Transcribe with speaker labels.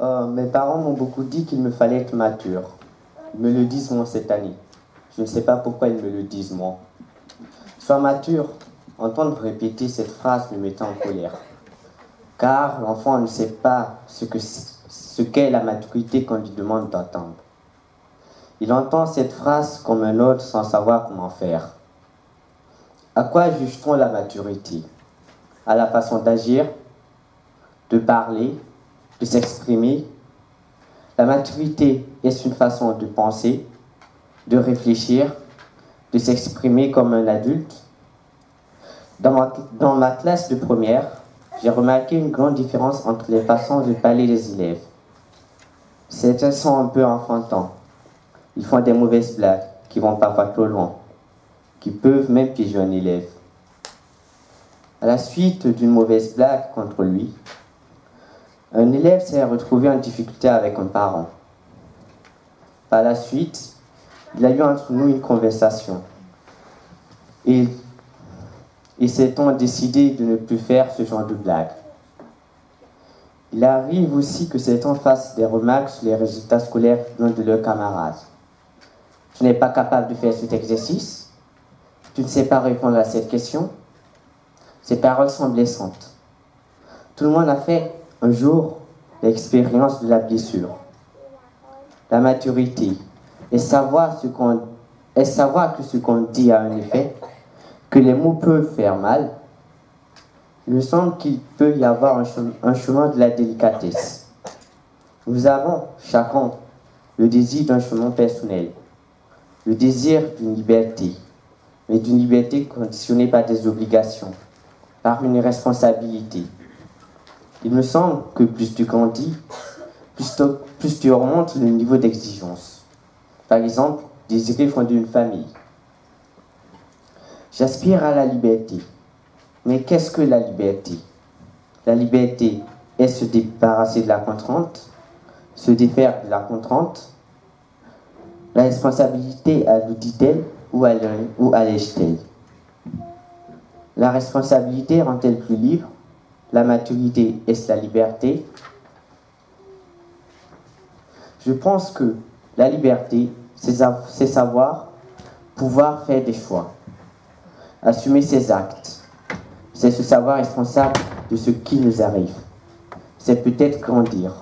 Speaker 1: Mes parents m'ont beaucoup dit qu'il me fallait être mature. Ils me le disent moi cette année. Je ne sais pas pourquoi ils me le disent moi. Sois mature, entendre répéter cette phrase me mettait en colère. Car l'enfant ne sait pas ce qu'est la maturité qu'on lui demande d'entendre. Il entend cette phrase comme un ordre sans savoir comment faire. À quoi juge-t-on la maturité? À la façon d'agir, de parler, de s'exprimer? La maturité est une façon de penser, de réfléchir, de s'exprimer comme un adulte. Dans ma classe de première, j'ai remarqué une grande différence entre les façons de parler des élèves. Certains sont un peu enfantins. Ils font des mauvaises blagues qui vont parfois trop loin, qui peuvent même piéger un élève. À la suite d'une mauvaise blague contre lui, un élève s'est retrouvé en difficulté avec un parent. Par la suite, il y a eu entre nous une conversation. Et s'est-on décidé de ne plus faire ce genre de blague. Il arrive aussi que certains fassent des remarques sur les résultats scolaires d'un de leurs camarades. Tu n'es pas capable de faire cet exercice? Tu ne sais pas répondre à cette question? Ces paroles sont blessantes. Tout le monde a fait un jour l'expérience de la blessure. La maturité est savoir que ce qu'on dit a un effet, que les mots peuvent faire mal. Il me semble qu'il peut y avoir un chemin de la délicatesse. Nous avons chacun le désir d'un chemin personnel, le désir d'une liberté, mais d'une liberté conditionnée par des obligations, par une responsabilité. Il me semble que plus tu grandis, plus tu remontes le niveau d'exigence. Par exemple, désirer fonder une famille. J'aspire à la liberté. Mais qu'est-ce que la liberté? La liberté est se débarrasser de la contrainte, se défaire de la contrainte. La responsabilité alourdit-elle ou allège-t-elle? La responsabilité rend-elle plus libre? La maturité est-ce la liberté? Je pense que la liberté, c'est savoir pouvoir faire des choix, assumer ses actes. C'est se savoir responsable de ce qui nous arrive. C'est peut-être grandir.